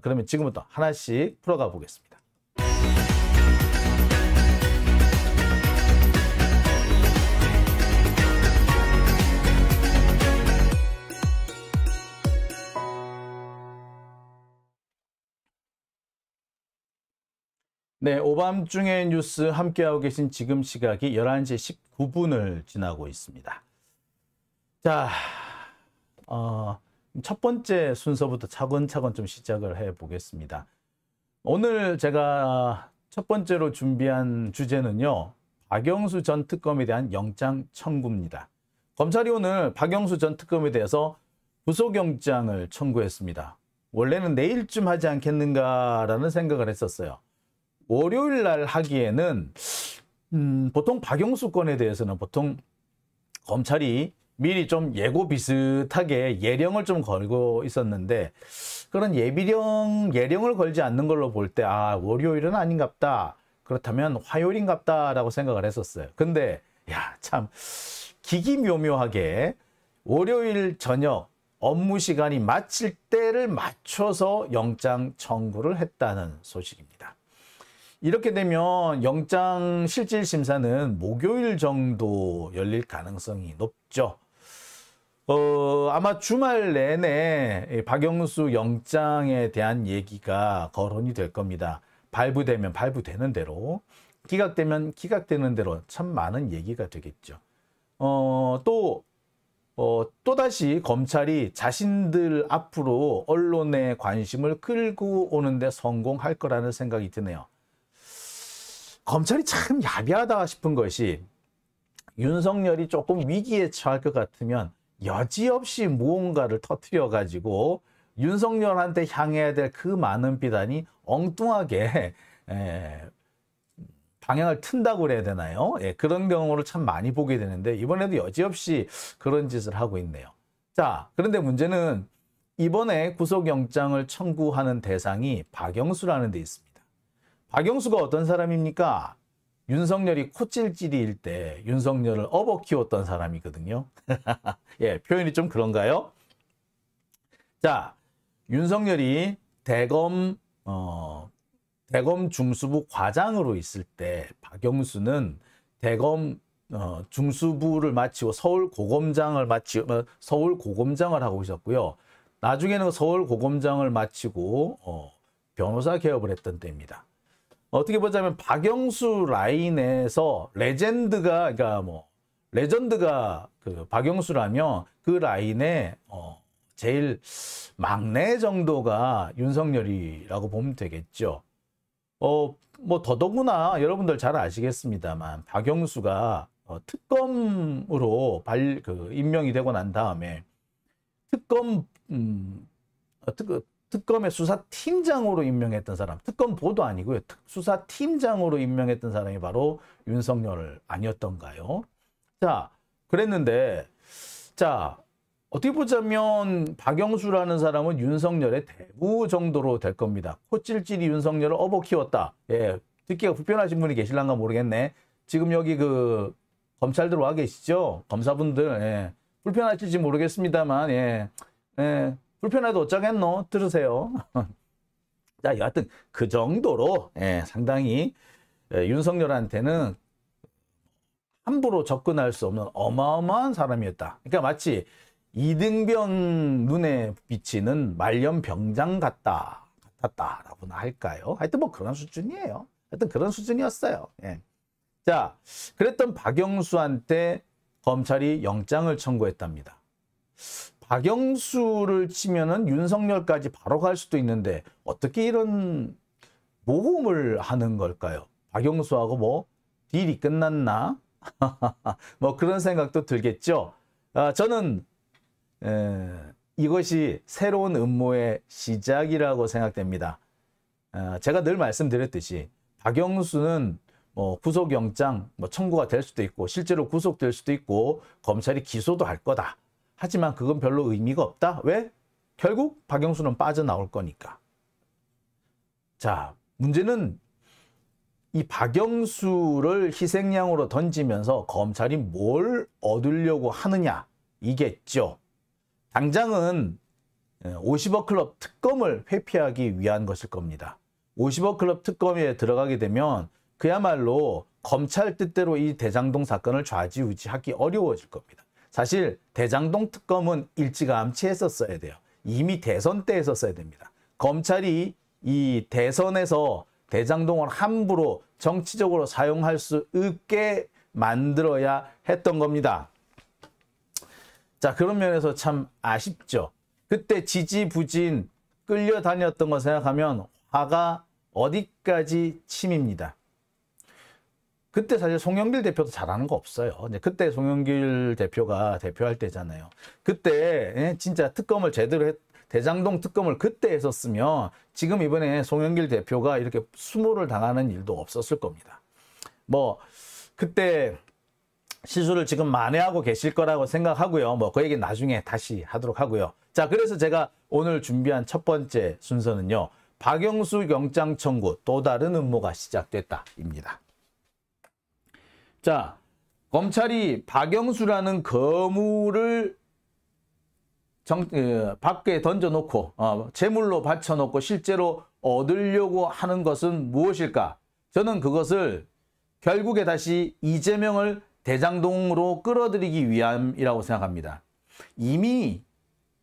그러면 지금부터 하나씩 풀어가 보겠습니다. 네, 오밤중의 뉴스 함께하고 계신 지금 시각이 11시 19분을 지나고 있습니다. 자, 첫 번째 순서부터 차근차근 좀 시작을 해 보겠습니다. 오늘 제가 첫 번째로 준비한 주제는요, 박영수 전 특검에 대한 영장 청구입니다. 검찰이 오늘 박영수 전 특검에 대해서 구속영장을 청구했습니다. 원래는 내일쯤 하지 않겠는가라는 생각을 했었어요. 월요일 날 하기에는 보통 박영수 건에 대해서는 보통 검찰이 미리 좀 예고 비슷하게 예령을 좀 걸고 있었는데, 그런 예령을 걸지 않는 걸로 볼 때 월요일은 아닌갑다, 그렇다면 화요일인갑다라고 생각을 했었어요. 근데 참 기기묘묘하게 월요일 저녁 업무 시간이 마칠 때를 맞춰서 영장 청구를 했다는 소식입니다. 이렇게 되면 영장 실질 심사는 목요일 정도 열릴 가능성이 높죠. 아마 주말 내내 박영수 영장에 대한 얘기가 거론이 될 겁니다. 발부되면 발부되는 대로, 기각되면 기각되는 대로 참 많은 얘기가 되겠죠. 또다시 검찰이 자신들 앞으로 언론의 관심을 끌고 오는데 성공할 거라는 생각이 드네요. 검찰이 참 야비하다 싶은 것이, 윤석열이 조금 위기에 처할 것 같으면 여지없이 무언가를 터뜨려가지고 윤석열한테 향해야 될 그 많은 비단이 엉뚱하게 방향을 튼다고 그래야 되나요? 그런 경우를 참 많이 보게 되는데, 이번에도 여지없이 그런 짓을 하고 있네요. 자, 그런데 문제는 이번에 구속영장을 청구하는 대상이 박영수라는 데 있습니다. 박영수가 어떤 사람입니까? 윤석열이 코찔찔이일 때 윤석열을 업어 키웠던 사람이거든요. 표현이 좀 그런가요? 자, 윤석열이 대검 중수부 과장으로 있을 때 박영수는 대검 중수부를 마치고 서울 고검장을 하고 있었고요. 나중에는 서울 고검장을 마치고 변호사 개업을 했던 때입니다. 어떻게 보자면 박영수 라인에서 레전드가 그 박영수라면 그 라인에 제일 막내 정도가 윤석열이라고 보면 되겠죠. 더더구나 여러분들 잘 아시겠습니다만, 박영수가 특검으로 임명이 되고 난 다음에 특검의 수사팀장으로 임명했던 사람, 특검보도 아니고요, 수사팀장으로 임명했던 사람이 바로 윤석열 아니었던가요? 자, 그랬는데, 자, 어떻게 보자면 박영수라는 사람은 윤석열의 대부 정도로 될 겁니다. 코찔찔이 윤석열을 업어 키웠다. 듣기가 불편하신 분이 계실란가 모르겠네. 지금 여기 검찰 들어와 계시죠? 검사분들, 불편하실지 모르겠습니다만, 불편해도 어쩌겠노? 들으세요. 자, 여하튼 그 정도로 상당히 윤석열한테는 함부로 접근할 수 없는 어마어마한 사람이었다. 그러니까 마치 이등병 눈에 비치는 말년병장 같았다라고나 할까요? 하여튼 그런 수준이에요. 하여튼 그런 수준이었어요. 자, 그랬던 박영수한테 검찰이 영장을 청구했답니다. 박영수를 치면은 윤석열까지 바로 갈 수도 있는데 어떻게 이런 모험을 하는 걸까요? 박영수하고 딜이 끝났나? 그런 생각도 들겠죠. 저는 이것이 새로운 음모의 시작이라고 생각됩니다. 제가 늘 말씀드렸듯이 박영수는 구속영장 청구가 될 수도 있고 실제로 구속될 수도 있고 검찰이 기소도 할 거다. 하지만 그건 별로 의미가 없다. 왜? 결국 박영수는 빠져나올 거니까. 자, 문제는 이 박영수를 희생양으로 던지면서 검찰이 뭘 얻으려고 하느냐, 이겠죠. 당장은 50억 클럽 특검을 회피하기 위한 것일 겁니다. 50억 클럽 특검에 들어가게 되면 그야말로 검찰 뜻대로 이 대장동 사건을 좌지우지하기 어려워질 겁니다. 사실 대장동 특검은 일찌감치 했었어야 돼요. 이미 대선 때 했었어야 됩니다. 검찰이 이 대선에서 대장동을 함부로 정치적으로 사용할 수 없게 만들어야 했던 겁니다. 자, 그런 면에서 참 아쉽죠. 그때 지지부진 끌려다녔던 거 생각하면 화가 어디까지 침입니다. 그때 사실 송영길 대표도 잘하는 거 없어요. 그때 송영길 대표가 대표할 때잖아요. 그때 진짜 특검을 제대로 대장동 특검을 그때 했었으면 지금 이번에 송영길 대표가 이렇게 수모를 당하는 일도 없었을 겁니다. 뭐 그때 실수를 지금 만회하고 계실 거라고 생각하고요. 뭐 그 얘기는 나중에 다시 하도록 하고요. 자, 그래서 제가 오늘 준비한 첫 번째 순서는요. 박영수 영장 청구 또 다른 음모가 시작됐다입니다. 자, 검찰이 박영수라는 거물을 밖에 던져놓고 제물로 바쳐놓고 실제로 얻으려고 하는 것은 무엇일까? 저는 그것을 결국에 다시 이재명을 대장동으로 끌어들이기 위함이라고 생각합니다. 이미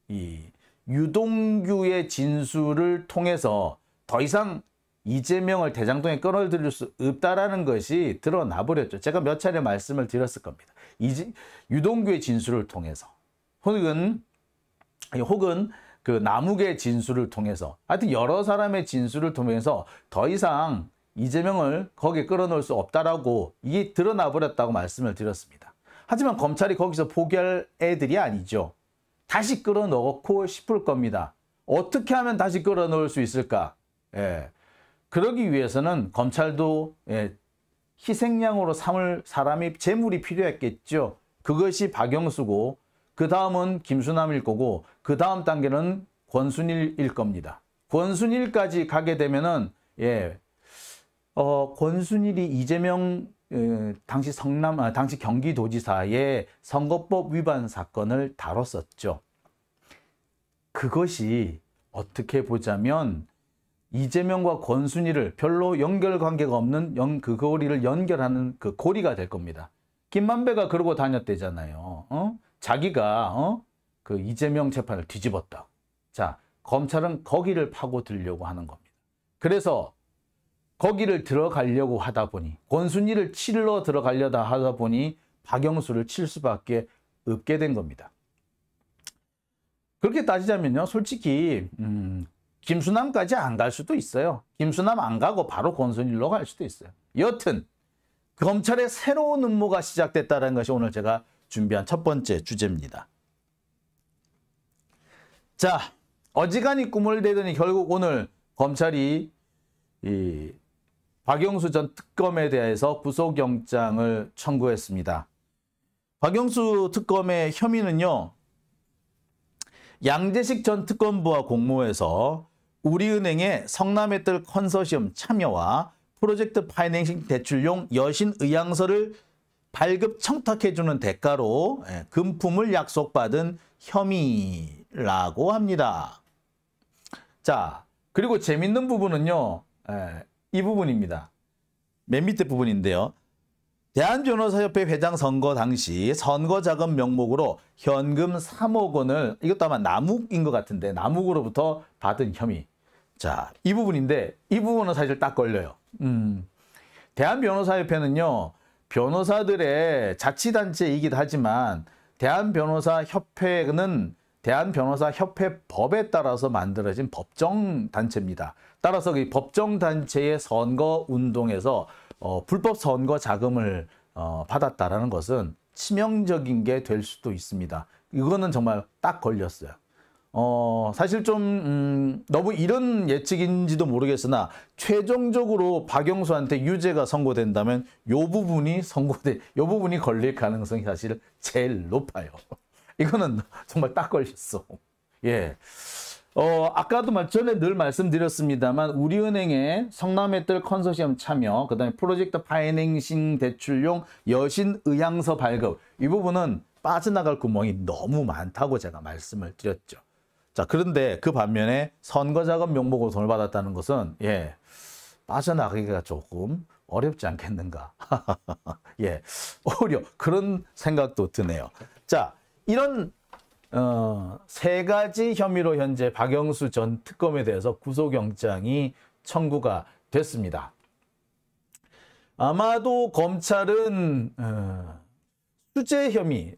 이 유동규의 진술을 통해서 더 이상 이재명을 대장동에 끌어들일 수 없다라는 것이 드러나 버렸죠. 제가 몇 차례 말씀을 드렸을 겁니다. 유동규의 진술을 통해서 혹은 그 남욱의 진술을 통해서 하여튼 여러 사람의 진술을 통해서 더 이상 이재명을 거기에 끌어넣을 수 없다라고 이게 드러나 버렸다고 말씀을 드렸습니다. 하지만 검찰이 거기서 포기할 애들이 아니죠. 다시 끌어넣고 싶을 겁니다. 어떻게 하면 다시 끌어넣을 수 있을까? 그러기 위해서는 검찰도 희생양으로 삼을 사람이 재물이 필요했겠죠. 그것이 박영수고 그 다음은 김수남일 거고 그 다음 단계는 권순일일 겁니다. 권순일까지 가게 되면은 권순일이 이재명 당시 경기도지사의 선거법 위반 사건을 다뤘었죠. 그것이 어떻게 보자면 이재명과 권순일을 별로 연결관계가 없는 그 고리를 연결하는 그 고리가 될 겁니다. 김만배가 그러고 다녔대잖아요. 자기가 그 이재명 재판을 뒤집었다. 자, 검찰은 거기를 파고들려고 하는 겁니다. 그래서 거기를 들어가려고 하다 보니 권순일을 칠러 들어가려다 하다 보니 박영수를 칠 수밖에 없게 된 겁니다. 그렇게 따지자면요, 솔직히 김수남까지 안 갈 수도 있어요. 김수남 안 가고 바로 권순일로 갈 수도 있어요. 여튼 검찰의 새로운 음모가 시작됐다는 것이 오늘 제가 준비한 첫 번째 주제입니다. 자, 어지간히 꿈을 대더니 결국 오늘 검찰이 이 박영수 전 특검에 대해서 구속영장을 청구했습니다. 박영수 특검의 혐의는요, 양재식 전 특검부와 공모해서 우리은행의 성남의뜰 컨소시엄 참여와 프로젝트 파이낸싱 대출용 여신의향서를 발급 청탁해주는 대가로 금품을 약속받은 혐의라고 합니다. 자, 그리고 재밌는 부분은요, 이 부분입니다. 맨 밑에 부분인데요. 대한변호사협회 회장 선거 당시 선거자금 명목으로 현금 3억 원을, 이것도 아마 남욱인 것 같은데, 남욱으로부터 받은 혐의. 자, 이 부분인데, 이 부분은 사실 딱 걸려요. 대한변호사협회는요, 변호사들의 자치단체이기도 하지만 대한변호사협회는 대한변호사협회법에 따라서 만들어진 법정단체입니다. 따라서 이 법정단체의 선거운동에서 불법 선거 자금을 받았다라는 것은 치명적인 게 될 수도 있습니다. 이거는 정말 딱 걸렸어요. 사실 좀 너무 이런 예측인지도 모르겠으나 최종적으로 박영수한테 유죄가 선고된다면 요 부분이 걸릴 가능성이 사실 제일 높아요. 이거는 정말 딱 걸렸어. 예. 아까도 전에 늘 말씀드렸습니다만 우리은행의 성남의뜰 컨소시엄 참여, 그 다음에 프로젝트 파이낸싱 대출용 여신의향서 발급, 이 부분은 빠져나갈 구멍이 너무 많다고 제가 말씀을 드렸죠. 자, 그런데 그 반면에 선거자금 명목으로 돈을 받았다는 것은 빠져나가기가 조금 어렵지 않겠는가. 그런 생각도 드네요. 자, 이런 세 가지 혐의로 현재 박영수 전 특검에 대해서 구속영장이 청구가 됐습니다. 아마도 검찰은 수재 혐의,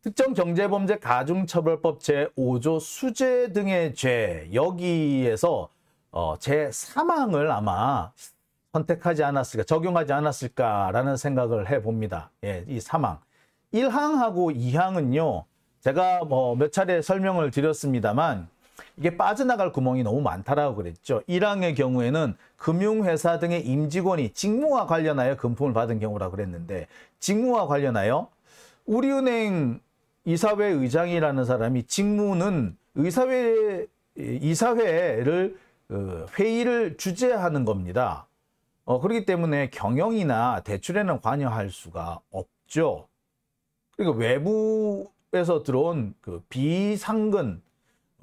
특정경제범죄 가중처벌법 제5조 수재 등의 죄, 여기에서 제3항을 아마 선택하지 않았을까, 적용하지 않았을까라는 생각을 해봅니다. 이 3항. 1항하고 2항은요, 제가 몇 차례 설명을 드렸습니다만, 이게 빠져나갈 구멍이 너무 많다라고 그랬죠. 1항의 경우에는 금융회사 등의 임직원이 직무와 관련하여 금품을 받은 경우라고 그랬는데, 직무와 관련하여 우리은행 이사회 의장이라는 사람이 직무는 이사회를 회의를 주재하는 겁니다. 그렇기 때문에 경영이나 대출에는 관여할 수가 없죠. 그리고 외부에서 들어온 비상근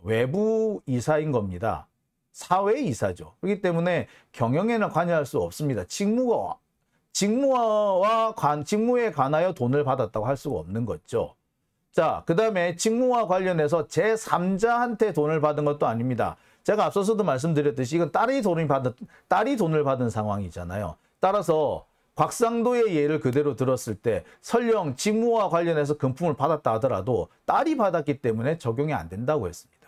외부 이사인 겁니다. 사회 이사죠. 그렇기 때문에 경영에는 관여할 수 없습니다. 직무에 관하여 돈을 받았다고 할 수가 없는 거죠. 자, 그 다음에 직무와 관련해서 제3자한테 돈을 받은 것도 아닙니다. 제가 앞서서도 말씀드렸듯이 이건 딸이 돈을 받은 상황이잖아요. 따라서 곽상도의 예를 그대로 들었을 때 설령 직무와 관련해서 금품을 받았다 하더라도 딸이 받았기 때문에 적용이 안 된다고 했습니다.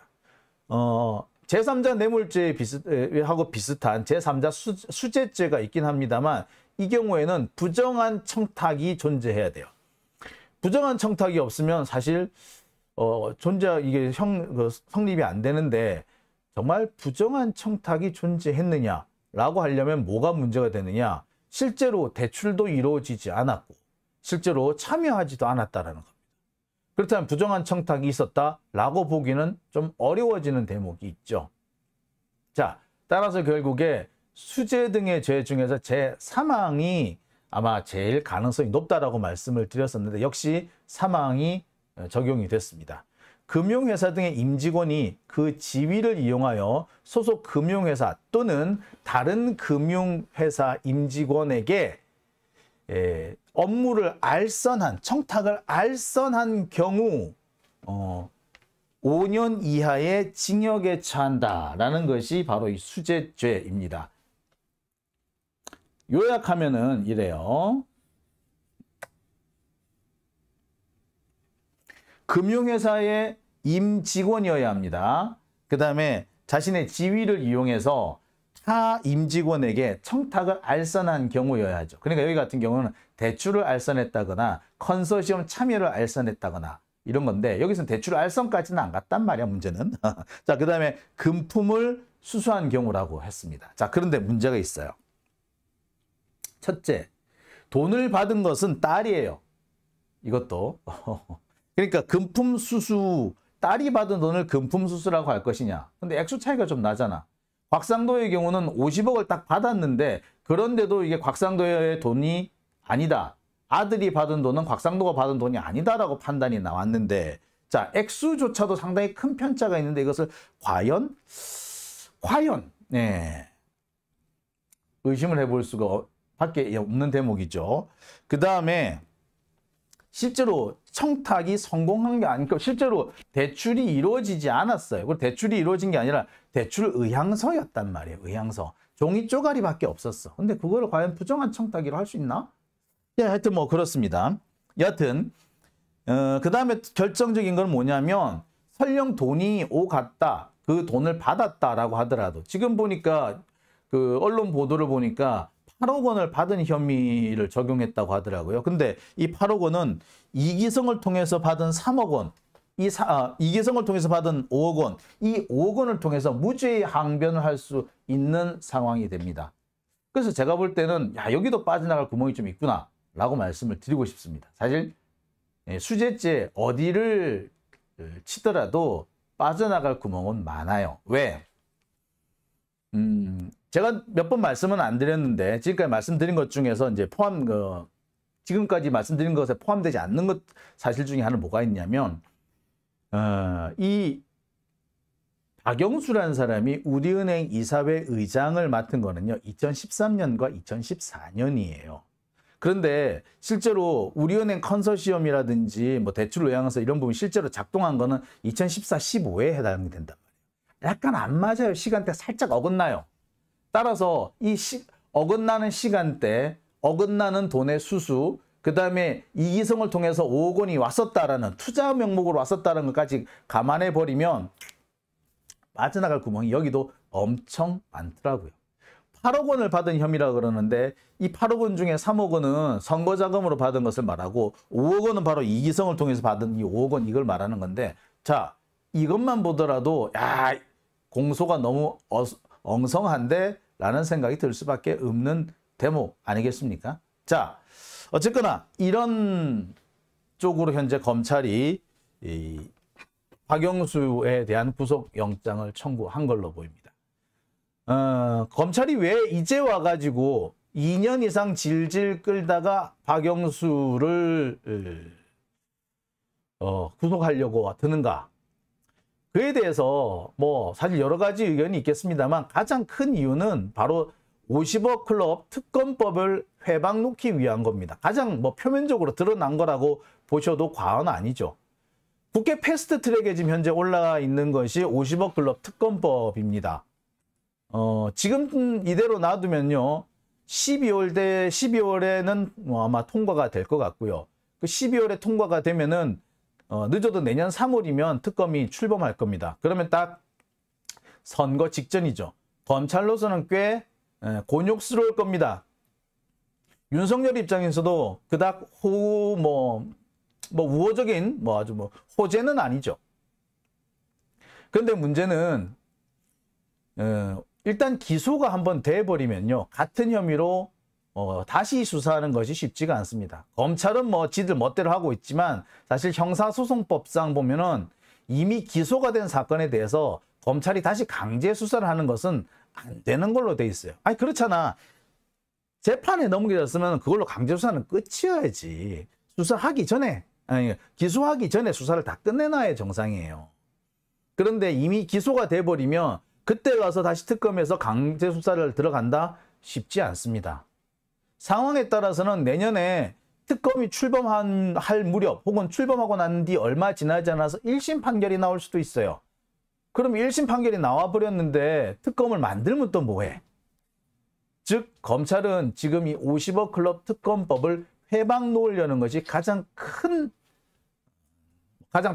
제3자 뇌물죄하고 비슷한 제3자 수재죄가 있긴 합니다만 이 경우에는 부정한 청탁이 존재해야 돼요. 부정한 청탁이 없으면 사실 이게 성립이 안 되는데 정말 부정한 청탁이 존재했느냐라고 하려면 뭐가 문제가 되느냐? 실제로 대출도 이루어지지 않았고 실제로 참여하지도 않았다라는 겁니다. 그렇다면 부정한 청탁이 있었다라고 보기는 좀 어려워지는 대목이 있죠. 자, 따라서 결국에 수재 등의 죄 중에서 제3항이 아마 제일 가능성이 높다라고 말씀을 드렸었는데 역시 3항이 적용이 됐습니다. 금융회사 등의 임직원이 그 지위를 이용하여 소속 금융회사 또는 다른 금융회사 임직원에게 업무를 청탁을 알선한 경우 5년 이하의 징역에 처한다라는 것이 바로 이 수재죄입니다. 요약하면은 이래요. 금융회사의 임직원이어야 합니다. 그 다음에 자신의 지위를 이용해서 타 임직원에게 청탁을 알선한 경우여야죠. 그러니까 여기 같은 경우는 대출을 알선했다거나 컨소시엄 참여를 알선했다거나 이런 건데 여기서는 대출 알선까지는 안 갔단 말이야, 문제는. 자, 그 다음에 금품을 수수한 경우라고 했습니다. 자, 그런데 문제가 있어요. 첫째, 돈을 받은 것은 딸이에요. 이것도. 그러니까 금품 수수, 딸이 받은 돈을 금품 수수라고 할 것이냐. 근데 액수 차이가 좀 나잖아. 곽상도의 경우는 50억을 딱 받았는데 그런데도 이게 곽상도의 돈이 아니다. 아들이 받은 돈은 곽상도가 받은 돈이 아니다라고 판단이 나왔는데 자, 액수조차도 상당히 큰 편차가 있는데 이것을 과연 의심을 해볼 수가 밖에 없는 대목이죠. 그 다음에 실제로 청탁이 성공한 게 아니고 실제로 대출이 이루어지지 않았어요. 그리고 대출이 이루어진 게 아니라 대출 의향서였단 말이에요. 의향서. 종이 쪼가리밖에 없었어. 근데 그거를 과연 부정한 청탁이라고 할 수 있나? 하여튼 뭐 그렇습니다. 여하튼 그 다음에 결정적인 건 뭐냐면 설령 돈이 오갔다. 그 돈을 받았다라고 하더라도 지금 보니까 그 언론 보도를 보니까 8억 원을 받은 혐의를 적용했다고 하더라고요. 근데 이 8억 원은 이기성을 통해서 받은 3억 원, 이기성을 통해서 받은 5억 원, 이 5억 원을 통해서 무죄의 항변을 할 수 있는 상황이 됩니다. 그래서 제가 볼 때는 여기도 빠져나갈 구멍이 좀 있구나 라고 말씀을 드리고 싶습니다. 사실 수재죄 어디를 치더라도 빠져나갈 구멍은 많아요. 왜? 제가 몇 번 말씀은 안 드렸는데 지금까지 말씀드린 것 중에서 이제 지금까지 말씀드린 것에 포함되지 않는 것 사실 중에 하나는 뭐가 있냐면 이 박영수라는 사람이 우리은행 이사회 의장을 맡은 거는요, 2013년과 2014년이에요. 그런데 실제로 우리은행 컨소시엄이라든지 뭐 대출 의향서 이런 부분 실제로 작동한 거는 2014, 15에 해당이 된단 말이에요. 약간 안 맞아요. 시간대 살짝 어긋나요. 따라서 이 어긋나는 시간대, 어긋나는 돈의 수수, 그 다음에 이기성을 통해서 5억 원이 왔었다라는 투자 명목으로 왔었다는 것까지 감안해 버리면 빠져나갈 구멍이 여기도 엄청 많더라고요. 8억 원을 받은 혐의라고 그러는데 이 8억 원 중에 3억 원은 선거자금으로 받은 것을 말하고 5억 원은 바로 이기성을 통해서 받은 이 5억 원 이걸 말하는 건데, 자, 이것만 보더라도 야, 공소가 너무 엉성한데 라는 생각이 들 수밖에 없는 대목 아니겠습니까? 자, 어쨌거나 이런 쪽으로 현재 검찰이 이 박영수에 대한 구속영장을 청구한 걸로 보입니다. 검찰이 왜 이제 와가지고 2년 이상 질질 끌다가 박영수를 구속하려고 드는가? 그에 대해서 뭐 사실 여러 가지 의견이 있겠습니다만 가장 큰 이유는 바로 50억 클럽 특검법을 회방 놓기 위한 겁니다. 가장 뭐 표면적으로 드러난 거라고 보셔도 과언 아니죠. 국회 패스트 트랙에 지금 현재 올라가 있는 것이 50억 클럽 특검법입니다. 지금 이대로 놔두면요, 12월에는 아마 통과가 될 것 같고요. 그 12월에 통과가 되면은 늦어도 내년 3월이면 특검이 출범할 겁니다. 그러면 딱 선거 직전이죠. 검찰로서는 꽤 곤욕스러울 겁니다. 윤석열 입장에서도 그닥 우호적인 아주 호재는 아니죠. 그런데 문제는 일단 기소가 한번 돼버리면요, 같은 혐의로 다시 수사하는 것이 쉽지가 않습니다. 검찰은 뭐 지들 멋대로 하고 있지만 사실 형사소송법상 보면은 이미 기소가 된 사건에 대해서 검찰이 다시 강제 수사를 하는 것은 안 되는 걸로 돼 있어요. 아니 그렇잖아. 재판에 넘겨졌으면 그걸로 강제 수사는 끝이어야지. 수사하기 전에, 아니 기소하기 전에 수사를 다 끝내놔야 정상이에요. 그런데 이미 기소가 돼버리면 그때 가서 다시 특검에서 강제 수사를 들어간다? 쉽지 않습니다. 상황에 따라서는 내년에 특검이 출범할 무렵 혹은 출범하고 난 뒤 얼마 지나지 않아서 1심 판결이 나올 수도 있어요. 그럼 1심 판결이 나와버렸는데 특검을 만들면 또 뭐해? 즉 검찰은 지금 이 50억 클럽 특검법을 회방 놓으려는 것이 가장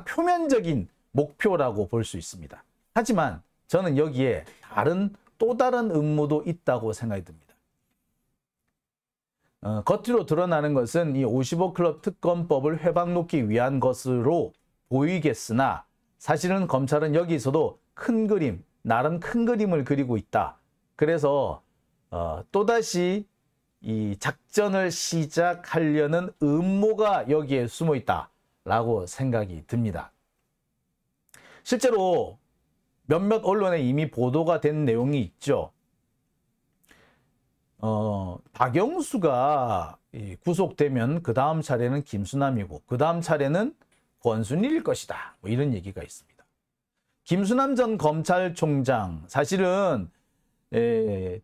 표면적인 목표라고 볼 수 있습니다. 하지만 저는 여기에 또 다른 음모도 있다고 생각이 듭니다. 겉으로 드러나는 것은 이 50억 클럽 특검법을 회방 놓기 위한 것으로 보이겠으나 사실은 검찰은 여기서도 나름 큰 그림을 그리고 있다. 그래서 또다시 이 작전을 시작하려는 음모가 여기에 숨어 있다라고 생각이 듭니다. 실제로 몇몇 언론에 이미 보도가 된 내용이 있죠. 박영수가 구속되면 그 다음 차례는 김수남이고 그 다음 차례는 권순일일 것이다. 뭐 이런 얘기가 있습니다. 김수남 전 검찰총장 사실은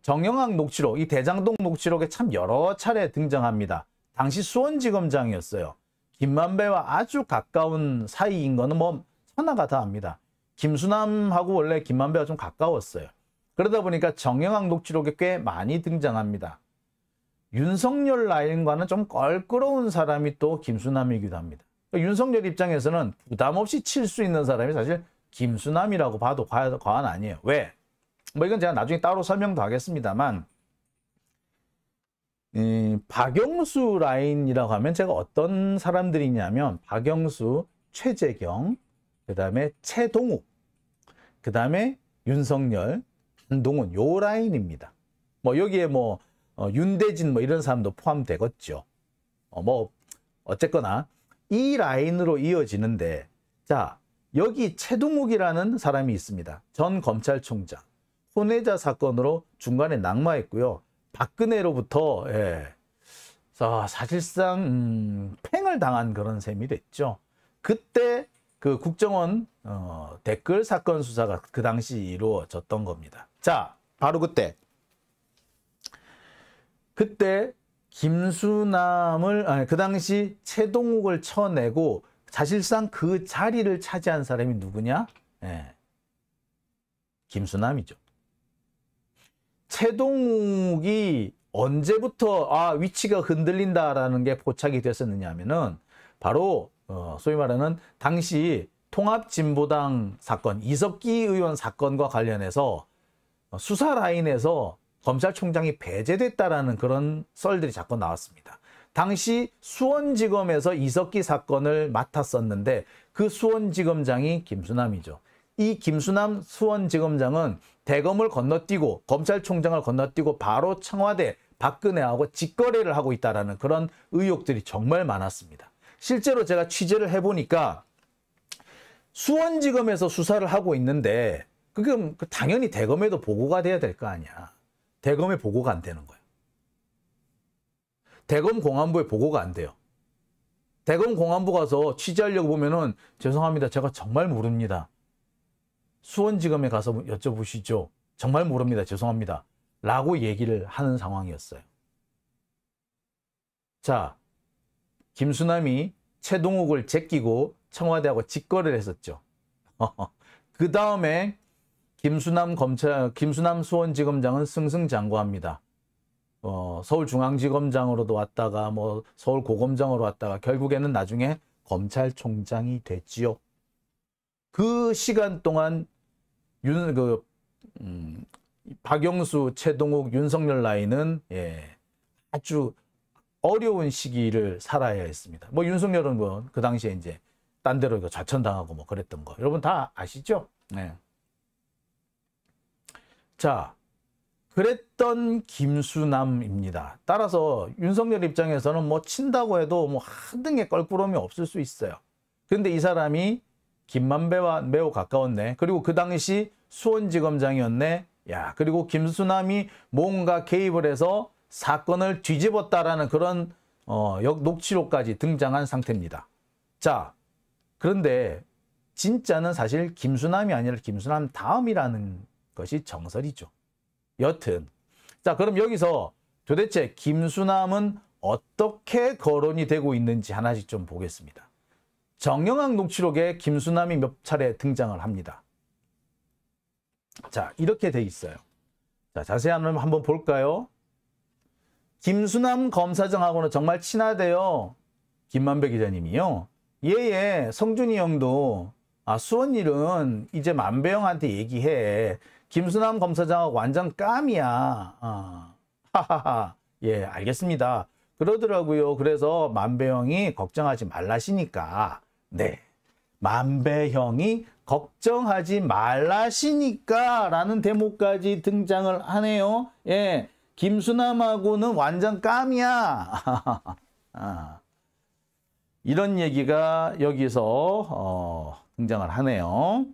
정영학 녹취록, 이 대장동 녹취록에 참 여러 차례 등장합니다. 당시 수원지검장이었어요. 김만배와 아주 가까운 사이인 거는 뭐 천하가 다 압니다. 김수남하고 원래 김만배가 좀 가까웠어요. 그러다 보니까 정영학 녹취록에 꽤 많이 등장합니다. 윤석열 라인과는 좀 껄끄러운 사람이 또 김수남이기도 합니다. 윤석열 입장에서는 부담 없이 칠 수 있는 사람이 사실 김수남이라고 봐도 과언 아니에요. 왜? 뭐 이건 제가 나중에 따로 설명도 하겠습니다만 박영수 라인이라고 하면 제가 어떤 사람들이냐면 박영수, 최재경, 그 다음에 최동욱, 그 다음에 윤석열, 한동훈 요 라인입니다. 뭐 여기에 윤대진 이런 사람도 포함되겠죠. 어쨌거나 이 라인으로 이어지는데, 자, 여기 최동욱이라는 사람이 있습니다. 전 검찰총장. 혼외자 사건으로 중간에 낙마했고요. 박근혜로부터 사실상 팽을 당한 그런 셈이 됐죠. 그때 그 국정원 댓글 사건 수사가 그 당시 이루어졌던 겁니다. 자, 바로 그때 김수남을 그 당시 최동욱을 쳐내고 사실상 그 자리를 차지한 사람이 누구냐? 예, 김수남이죠. 최동욱이 언제부터 위치가 흔들린다라는 게 포착이 됐었느냐 하면은 바로 소위 말하는 당시 통합진보당 사건, 이석기 의원 사건과 관련해서 수사 라인에서 검찰총장이 배제됐다라는 그런 썰들이 자꾸 나왔습니다. 당시 수원지검에서 이석기 사건을 맡았었는데 그 수원지검장이 김수남이죠. 이 김수남 수원지검장은 대검을 건너뛰고 검찰총장을 건너뛰고 바로 청와대 박근혜하고 직거래를 하고 있다는 그런 의혹들이 정말 많았습니다. 실제로 제가 취재를 해보니까 수원지검에서 수사를 하고 있는데 그게 당연히 대검에도 보고가 돼야 될 거 아니야. 대검에 보고가 안 되는 거예요. 대검 공안부에 보고가 안 돼요. 대검 공안부 가서 취재하려고 보면은 죄송합니다. 제가 정말 모릅니다. 수원지검에 가서 여쭤보시죠. 정말 모릅니다. 죄송합니다. 라고 얘기를 하는 상황이었어요. 자, 김수남이 최동욱을 제끼고 청와대하고 직거래를 했었죠. 그 다음에 김수남 수원지검장은 승승장구합니다. 서울중앙지검장으로도 왔다가 서울고검장으로 왔다가 결국에는 나중에 검찰총장이 됐지요. 그 시간 동안 박영수, 최동욱, 윤석열 라인은 아주 어려운 시기를 살아야 했습니다. 윤석열은 그 당시에 이제 딴 데로 좌천당하고 그랬던 거 여러분 다 아시죠? 네. 자, 그랬던 김수남입니다. 따라서 윤석열 입장에서는 친다고 해도 한등의 껄끄러움이 없을 수 있어요. 그런데 이 사람이 김만배와 매우 가까웠네. 그리고 그 당시 수원지검장이었네. 야, 그리고 김수남이 뭔가 개입을 해서 사건을 뒤집었다라는 그런 녹취록까지 등장한 상태입니다. 자, 그런데 진짜는 사실 김수남이 아니라 김수남 다음이라는 것이 정설이죠. 여튼 자, 그럼 여기서 도대체 김수남은 어떻게 거론이 되고 있는지 하나씩 좀 보겠습니다. 정영학 녹취록에 김수남이 몇 차례 등장을 합니다. 자, 이렇게 돼 있어요. 자, 자세히 한번 볼까요? 김수남 검사장하고는 정말 친하대요. 김만배 기자님이요. 예, 성준이 형도 수원 일은 이제 만배 형한테 얘기해. 김수남 검사장하고 완전 깜이야. 하하하. 예, 알겠습니다. 그러더라고요. 그래서 만배 형이 걱정하지 말라시니까. 네. 만배 형이 걱정하지 말라시니까 라는 대목까지 등장을 하네요. 예. 김수남하고는 완전 깜이야. 이런 얘기가 여기서 등장을 하네요.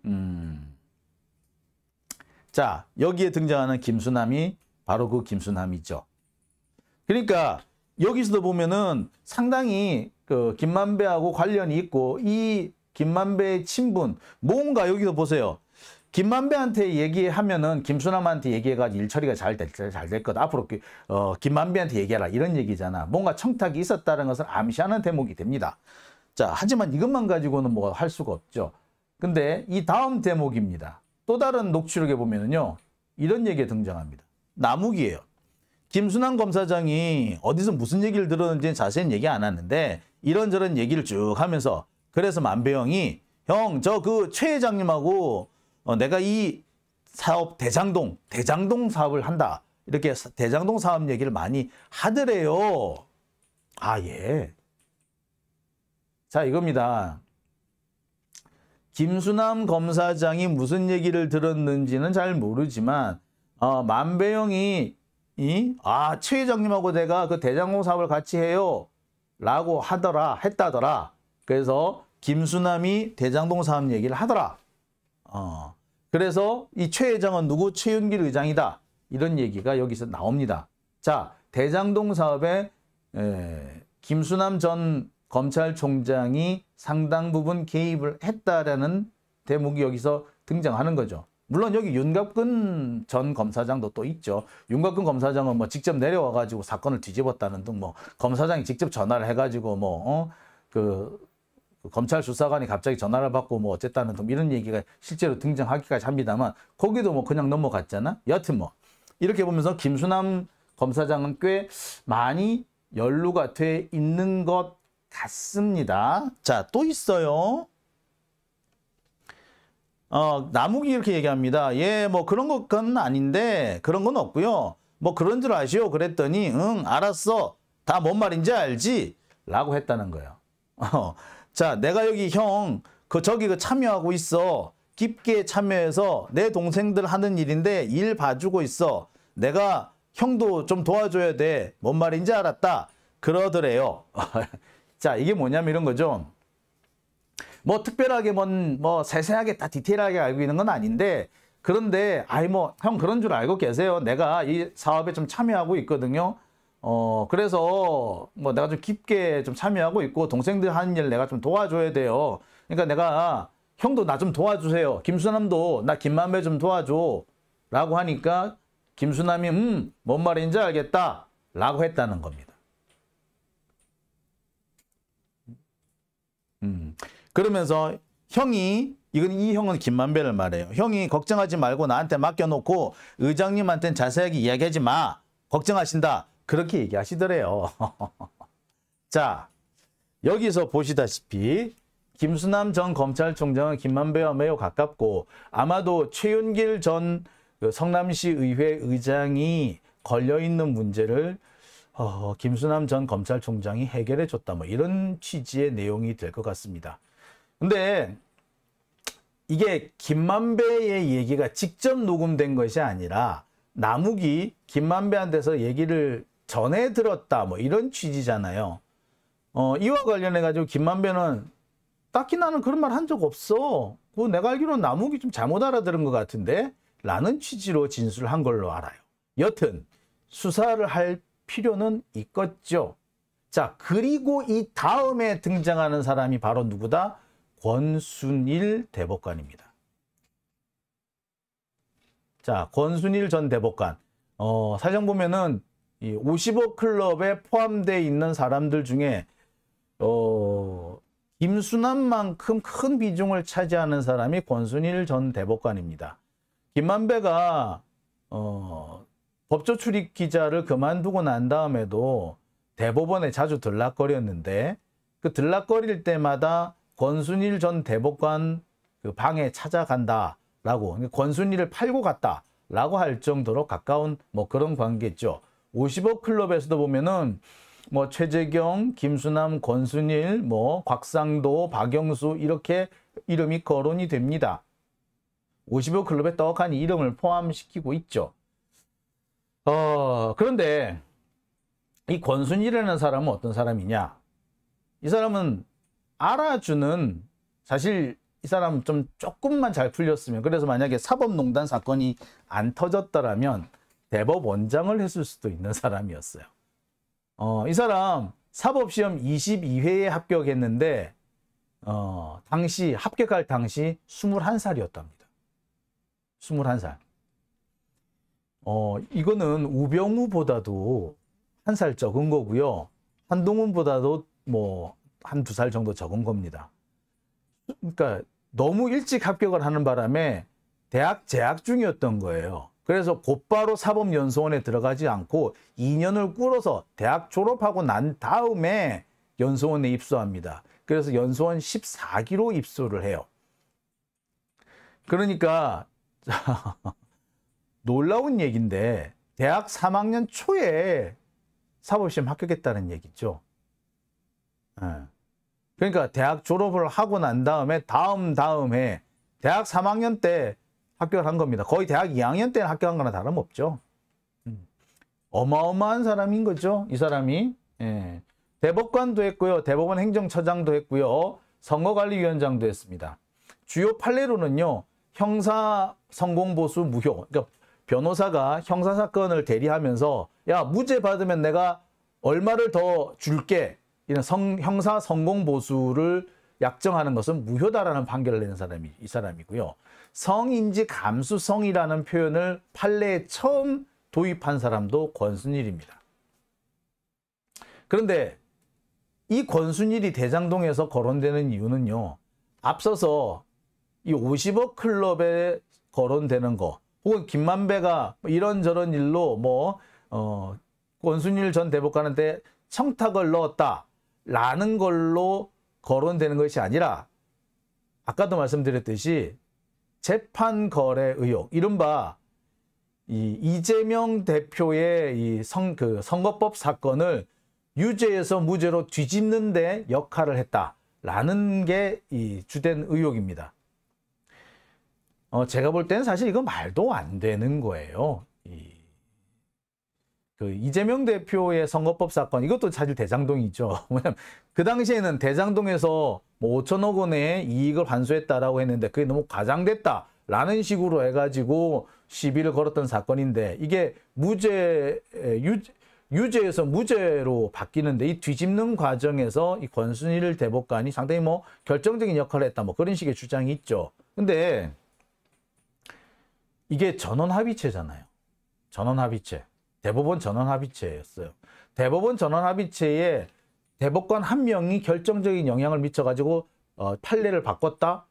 자, 여기에 등장하는 김수남이 바로 그 김수남이죠. 그러니까 여기서도 보면은 상당히 그 김만배하고 관련이 있고 이 김만배의 친분 뭔가 여기서 보세요. 김만배한테 얘기하면은 김수남한테 얘기해가지고 일처리가 잘 될 거다. 앞으로 김만배한테 얘기하라 이런 얘기잖아. 뭔가 청탁이 있었다는 것을 암시하는 대목이 됩니다. 자, 하지만 이것만 가지고는 뭐 할 수가 없죠. 근데 이 다음 대목입니다. 또 다른 녹취록에 보면은요, 이런 얘기가 등장합니다. 나무기예요. 김수남 검사장이 어디서 무슨 얘기를 들었는지는 자세히 얘기 안 하는데 이런저런 얘기를 쭉 하면서 그래서 만배형이 형, 저 그 최 회장님하고 내가 이 사업 대장동 사업을 한다. 이렇게 대장동 사업 얘기를 많이 하더래요. 예. 자, 이겁니다. 김수남 검사장이 무슨 얘기를 들었는지는 잘 모르지만 만배형이 최 회장님하고 내가 그 대장동 사업을 같이 해요 라고 했다더라. 그래서 김수남이 대장동 사업 얘기를 하더라. 그래서 이 최 회장은 누구? 최윤길 의장이다. 이런 얘기가 여기서 나옵니다. 자, 대장동 사업에 김수남 전 검찰총장이 상당 부분 개입을 했다라는 대목이 여기서 등장하는 거죠. 물론 여기 윤갑근 전 검사장도 또 있죠. 윤갑근 검사장은 뭐 직접 내려와가지고 사건을 뒤집었다는 등 뭐 검사장이 직접 전화를 해가지고 그 검찰 수사관이 갑자기 전화를 받고 뭐 어쨌다는 등 이런 얘기가 실제로 등장하기까지 합니다만 거기도 뭐 그냥 넘어갔잖아. 여튼 뭐 이렇게 보면서 김수남 검사장은 꽤 많이 연루가 돼 있는 것 같습니다. 자, 또 있어요. 남욱이 이렇게 얘기합니다. 예, 뭐 그런 것은 아닌데 그런 건 없고요. 뭐 그런 줄 아시오. 그랬더니 응, 알았어. 다 뭔 말인지 알지? 라고 했다는 거예요. 자, 내가 여기 형, 저기 참여하고 있어. 깊게 참여해서 내 동생들 하는 일인데 일 봐주고 있어. 내가 형도 좀 도와줘야 돼. 뭔 말인지 알았다. 그러더래요. 자, 이게 뭐냐면 이런 거죠. 뭐 특별하게 뭐 세세하게 다 디테일하게 알고 있는 건 아닌데 그런데 뭐 형 그런 줄 알고 계세요. 내가 이 사업에 좀 참여하고 있거든요. 그래서 뭐 내가 좀 깊게 좀 참여하고 있고 동생들 하는 일 내가 좀 도와줘야 돼요. 그러니까 내가 형도 나 좀 도와주세요. 김수남도 나 김만배 좀 도와줘. 라고 하니까 김수남이 뭔 말인지 알겠다. 라고 했다는 겁니다. 그러면서 이 형은 김만배를 말해요. 형이 걱정하지 말고 나한테 맡겨놓고 의장님한테는 자세하게 이야기하지 마. 걱정하신다. 그렇게 얘기하시더래요. 자, 여기서 보시다시피 김수남 전 검찰총장은 김만배와 매우 가깝고 아마도 최윤길 전 성남시 의회 의장이 걸려있는 문제를 김수남 전 검찰총장이 해결해 줬다. 뭐 이런 취지의 내용이 될 것 같습니다. 근데 이게 김만배의 얘기가 직접 녹음된 것이 아니라 남욱이 김만배한테서 얘기를 전해 들었다. 뭐 이런 취지잖아요. 이와 관련해 가지고 김만배는 딱히 나는 그런 말 한 적 없어. 내가 알기로는 남욱이 좀 잘못 알아들은 것 같은데 라는 취지로 진술한 걸로 알아요. 여튼 수사를 할 필요는 있겠죠. 자, 그리고 이 다음에 등장하는 사람이 바로 누구다? 권순일 대법관입니다. 자, 권순일 전 대법관. 사정 보면은 이 50억 클럽에 포함되어 있는 사람들 중에 김수남만큼 큰 비중을 차지하는 사람이 권순일 전 대법관입니다. 김만배가 법조 출입 기자를 그만두고 난 다음에도 대법원에 자주 들락거렸는데 그 들락거릴 때마다 권순일 전 대법관 그 방에 찾아간다라고 권순일을 팔고 갔다라고 할 정도로 가까운 뭐 그런 관계죠. 50억 클럽에서도 보면은 뭐 최재경, 김수남, 권순일, 뭐 곽상도, 박영수 이렇게 이름이 거론이 됩니다. 50억 클럽에 떡하니 이름을 포함시키고 있죠. 그런데 이 권순일이라는 사람은 어떤 사람이냐? 이 사람은 알아주는, 사실 이 사람 좀 조금만 잘 풀렸으면, 그래서 만약에 사법농단 사건이 안 터졌더라면 대법원장을 했을 수도 있는 사람이었어요. 이 사람 사법시험 22회에 합격했는데 당시 합격할 당시 21살이었답니다. 21살. 이거는 우병우보다도 한 살 적은 거고요. 한동훈보다도 뭐 한두 살 정도 적은 겁니다. 그러니까 너무 일찍 합격을 하는 바람에 대학 재학 중이었던 거예요. 그래서 곧바로 사법연수원에 들어가지 않고 2년을 꿇어서 대학 졸업하고 난 다음에 연수원에 입소합니다. 그래서 연수원 14기로 입소를 해요. 그러니까 놀라운 얘기인데 대학 3학년 초에 사법시험 합격했다는 얘기죠. 그러니까 대학 졸업을 하고 난 다음에 다음에 대학 3학년 때 합격을 한 겁니다. 거의 대학 2학년 때는 합격한 거나 다름없죠. 어마어마한 사람인 거죠. 이 사람이. 예. 대법관도 했고요. 대법원 행정처장도 했고요. 선거관리위원장도 했습니다. 주요 판례로는요. 형사 성공보수 무효. 그러니까 변호사가 형사사건을 대리하면서 야, 무죄 받으면 내가 얼마를 더 줄게. 이런 형사 성공보수를 약정하는 것은 무효다라는 판결을 내는 사람이 이 사람이고요. 성인지 감수성이라는 표현을 판례에 처음 도입한 사람도 권순일입니다. 그런데 이 권순일이 대장동에서 거론되는 이유는요. 앞서서 이 50억 클럽에 거론되는 거 혹은 김만배가 이런저런 일로 권순일 전 대법관한테 청탁을 넣었다라는 걸로 거론되는 것이 아니라 아까도 말씀드렸듯이 재판 거래 의혹, 이른바 이재명 대표의 이 선거법 사건을 유죄에서 무죄로 뒤집는 데 역할을 했다라는 게 이 주된 의혹입니다. 제가 볼 때는 사실 이거 말도 안 되는 거예요. 이재명 대표의 선거법 사건, 이것도 사실 대장동이죠. 왜냐면 그 당시에는 대장동에서 5천억 원의 이익을 환수했다라고 했는데 그게 너무 과장됐다라는 식으로 해가지고 시비를 걸었던 사건인데 이게 유죄에서 무죄로 바뀌는데 이 뒤집는 과정에서 이 권순일 대법관이 상당히 결정적인 역할을 했다 그런 식의 주장이 있죠. 근데 이게 전원합의체잖아요. 전원합의체. 대법원 전원합의체였어요. 대법원 전원합의체에 대법관 한 명이 결정적인 영향을 미쳐가지고 판례를 바꿨다?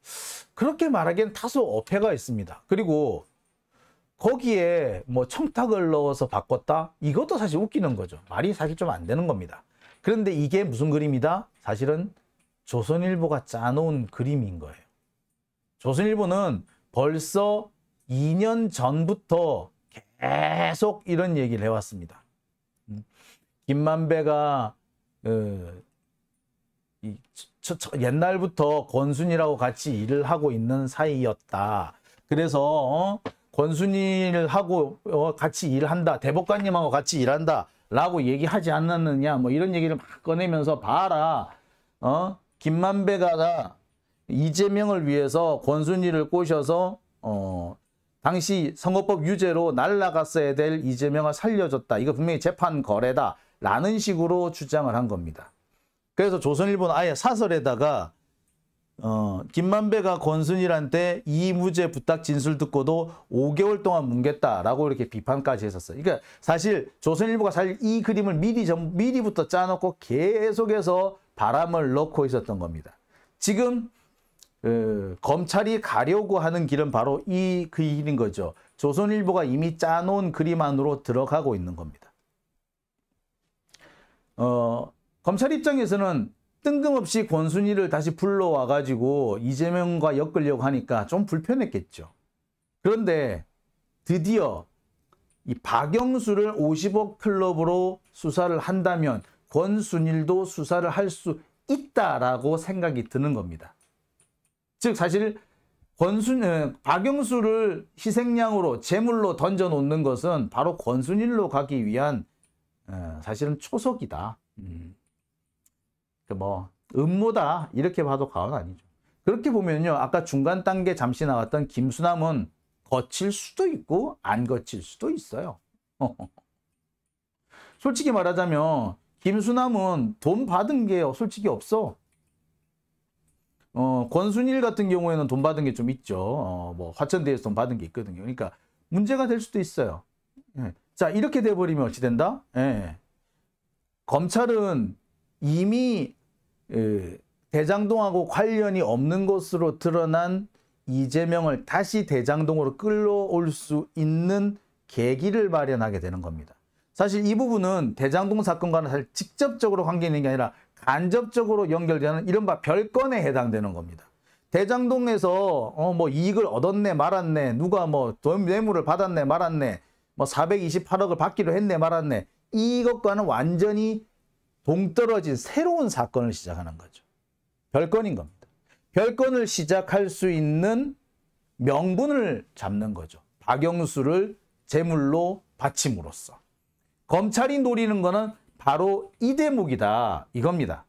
그렇게 말하기엔 다소 어폐가 있습니다. 그리고 거기에 청탁을 넣어서 바꿨다? 이것도 사실 웃기는 거죠. 말이 사실 좀 안 되는 겁니다. 그런데 이게 무슨 그림이다? 사실은 조선일보가 짜놓은 그림인 거예요. 조선일보는 벌써 2년 전부터 계속 이런 얘기를 해왔습니다. 김만배가 옛날부터 권순일하고 같이 일을 하고 있는 사이였다. 그래서 권순일하고 같이 일한다. 대법관님하고 같이 일한다. 라고 얘기하지 않았느냐. 이런 얘기를 막 꺼내면서 봐라. 김만배가 이재명을 위해서 권순일을 꼬셔서 당시 선거법 유죄로 날아갔어야 될 이재명을 살려줬다. 이거 분명히 재판 거래다. 라는 식으로 주장을 한 겁니다. 그래서 조선일보는 아예 사설에다가 김만배가 권순일한테 이무죄 부탁 진술 듣고도 5개월 동안 뭉갰다라고 이렇게 비판까지 했었어요. 그러니까 사실 조선일보가 사실 이 그림을 미리부터 짜놓고 계속해서 바람을 넣고 있었던 겁니다. 지금 검찰이 가려고 하는 길은 바로 그 길인 거죠. 조선일보가 이미 짜놓은 그림 안으로 들어가고 있는 겁니다. 검찰 입장에서는 뜬금없이 권순일을 다시 불러와가지고 이재명과 엮으려고 하니까 좀 불편했겠죠. 그런데 드디어 이 박영수를 50억 클럽으로 수사를 한다면 권순일도 수사를 할 수 있다라고 생각이 드는 겁니다. 즉 사실 박영수를 희생양으로 제물로 던져놓는 것은 바로 권순일로 가기 위한 사실은 초석이다. 음모다 이렇게 봐도 과언 아니죠. 그렇게 보면요, 아까 중간 단계 잠시 나왔던 김수남은 거칠 수도 있고 안 거칠 수도 있어요. 솔직히 말하자면 김수남은 돈 받은 게 솔직히 없어. 권순일 같은 경우에는 돈 받은 게 좀 있죠. 화천대에서 돈 받은 게 있거든요. 그러니까 문제가 될 수도 있어요. 자, 이렇게 돼버리면 어찌 된다? 검찰은 이미 대장동하고 관련이 없는 것으로 드러난 이재명을 다시 대장동으로 끌어올 수 있는 계기를 마련하게 되는 겁니다. 사실 이 부분은 대장동 사건과는 사실 직접적으로 관계 있는 게 아니라 간접적으로 연결되는 이른바 별건에 해당되는 겁니다. 대장동에서 이익을 얻었네 말았네, 누가 돈 뇌물을 받았네 말았네, 428억을 받기로 했네 말았네, 이것과는 완전히 동떨어진 새로운 사건을 시작하는 거죠. 별건인 겁니다. 별건을 시작할 수 있는 명분을 잡는 거죠. 박영수를 제물로 바침으로써. 검찰이 노리는 거는 바로 이 대목이다, 이겁니다.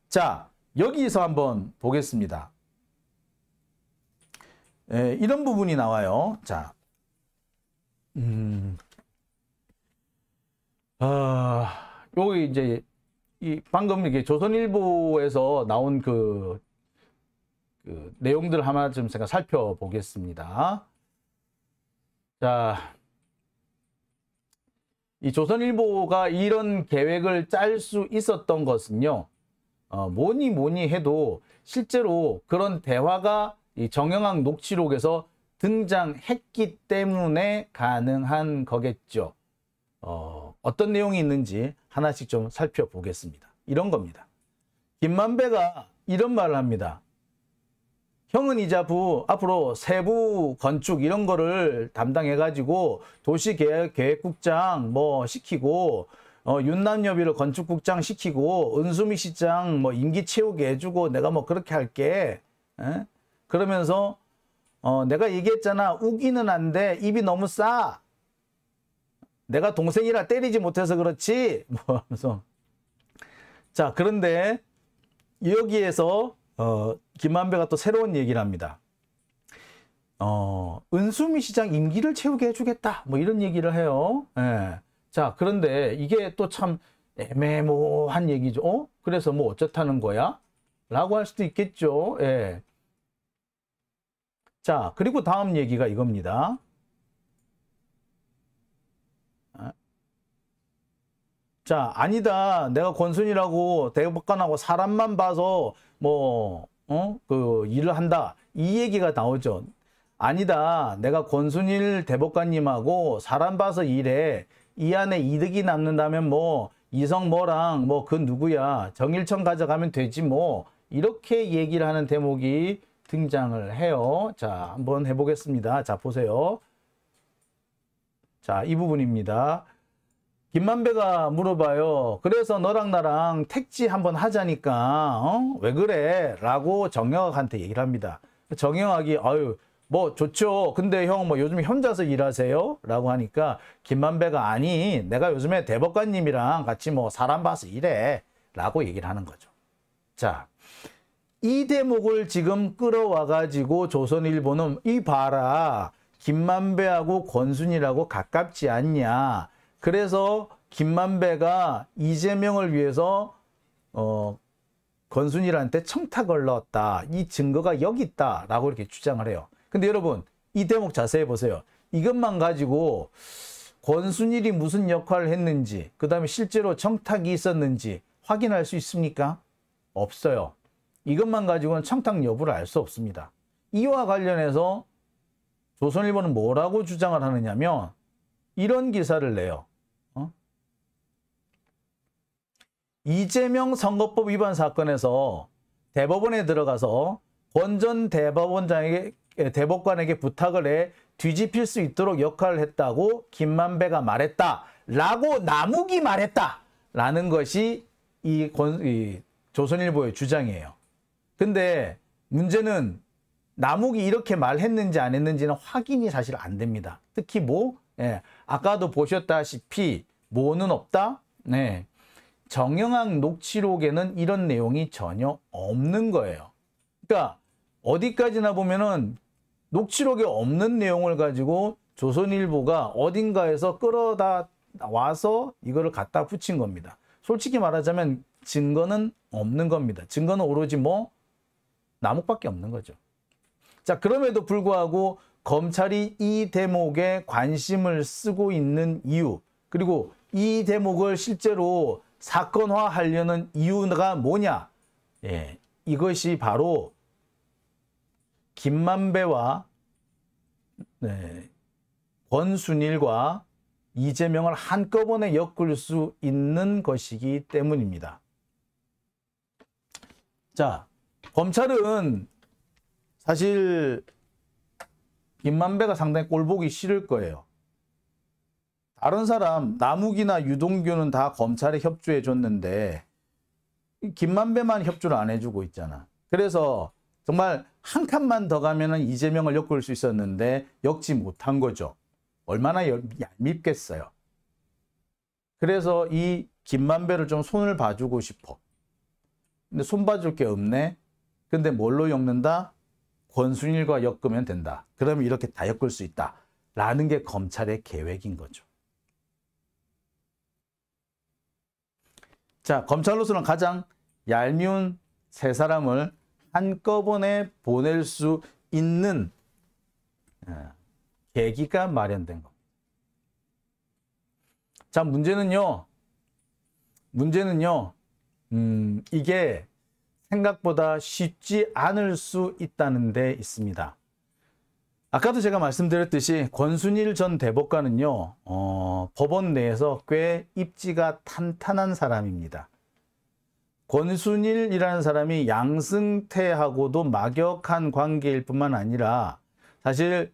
자, 여기서 한번 보겠습니다. 이런 부분이 나와요. 자, 여기 이제 방금 이게 조선일보에서 나온 그 내용들 하나 좀 제가 살펴보겠습니다. 자, 이 조선일보가 이런 계획을 짤 수 있었던 것은요, 뭐니 해도 실제로 그런 대화가 이 정영학 녹취록에서 등장했기 때문에 가능한 거겠죠. 어떤 내용이 있는지 하나씩 좀 살펴보겠습니다. 이런 겁니다. 김만배가 이런 말을 합니다. 형은 이제 앞으로 세부 건축 이런 거를 담당해가지고 도시계획국장 뭐 시키고, 윤남여비를 건축국장 시키고, 은수미 시장 뭐 임기 채우게 해주고, 내가 뭐 그렇게 할게. 에? 그러면서, 내가 얘기했잖아. 우기는 안 돼. 입이 너무 싸. 내가 동생이라 때리지 못해서 그렇지. 뭐 하면서. 자, 그런데 여기에서, 김만배가 또 새로운 얘기를 합니다. 은수미 시장 임기를 채우게 해주겠다. 뭐 이런 얘기를 해요. 예. 자, 그런데 이게 또 참 애매모호한 얘기죠. 그래서 뭐 어쩌다는 거야? 라고 할 수도 있겠죠. 예. 자, 그리고 다음 얘기가 이겁니다. 자, 아니다. 내가 권순이라고 대법관하고 사람만 봐서 그 일을 한다. 이 얘기가 나오죠. 아니다. 내가 권순일 대법관님하고 사람 봐서 일해. 이 안에 이득이 남는다면 뭐 이성 뭐랑 뭐 그 누구야. 정일청 가져가면 되지 뭐. 이렇게 얘기를 하는 대목이 등장을 해요. 자, 한번 해보겠습니다. 자, 보세요. 자, 이 부분입니다. 김만배가 물어봐요. 그래서 너랑 나랑 택지 한번 하자니까 왜 그래? 라고 정영학한테 얘기를 합니다. 정영학이 아유 뭐 좋죠. 근데 형 뭐 요즘 혼자서 일하세요? 라고 하니까 김만배가 아니 내가 요즘에 대법관님이랑 같이 뭐 사람 봐서 일해. 라고 얘기를 하는 거죠. 자, 이 대목을 지금 끌어와 가지고 조선일보는 이 봐라. 김만배하고 권순일하고 가깝지 않냐. 그래서 김만배가 이재명을 위해서 권순일한테 청탁을 넣었다. 이 증거가 여기 있다. 라고 이렇게 주장을 해요. 근데 여러분 이 대목 자세히 보세요. 이것만 가지고 권순일이 무슨 역할을 했는지 그 다음에 실제로 청탁이 있었는지 확인할 수 있습니까? 없어요. 이것만 가지고는 청탁 여부를 알 수 없습니다. 이와 관련해서 조선일보는 뭐라고 주장을 하느냐면 이런 기사를 내요. 이재명 선거법 위반 사건에서 대법원에 들어가서 권 전 대법관에게 부탁을 해 뒤집힐 수 있도록 역할을 했다고 김만배가 말했다. 라고 남욱이 말했다. 라는 것이 이 조선일보의 주장이에요. 근데 문제는 남욱이 이렇게 말했는지 안 했는지는 확인이 사실 안 됩니다. 특히 아까도 보셨다시피 뭐는 없다? 네. 정영학 녹취록에는 이런 내용이 전혀 없는 거예요. 그러니까 어디까지나 보면은 녹취록에 없는 내용을 가지고 조선일보가 어딘가에서 끌어다 와서 이거를 갖다 붙인 겁니다. 솔직히 말하자면 증거는 없는 겁니다. 증거는 오로지 남욱밖에 없는 거죠. 자, 그럼에도 불구하고 검찰이 이 대목에 관심을 쓰고 있는 이유, 그리고 이 대목을 실제로 사건화하려는 이유가 뭐냐? 예, 이것이 바로 김만배와 권순일과 이재명을 한꺼번에 엮을 수 있는 것이기 때문입니다. 자, 검찰은 사실 김만배가 상당히 꼴보기 싫을 거예요. 다른 사람 남욱이나 유동규는 다 검찰에 협조해 줬는데 김만배만 협조를 안 해주고 있잖아. 그래서 정말 한 칸만 더 가면은 이재명을 엮을 수 있었는데 엮지 못한 거죠. 얼마나 얄밉겠어요. 그래서 이 김만배를 좀 손을 봐주고 싶어. 근데 손 봐줄 게 없네. 근데 뭘로 엮는다? 권순일과 엮으면 된다. 그러면 이렇게 다 엮을 수 있다. 라는 게 검찰의 계획인 거죠. 자, 검찰로서는 가장 얄미운 세 사람을 한꺼번에 보낼 수 있는 계기가 마련된 겁니다. 자, 문제는요, 이게 생각보다 쉽지 않을 수 있다는 데 있습니다. 아까도 제가 말씀드렸듯이 권순일 전 대법관은요, 법원 내에서 꽤 입지가 탄탄한 사람입니다. 권순일이라는 사람이 양승태하고도 막역한 관계일 뿐만 아니라 사실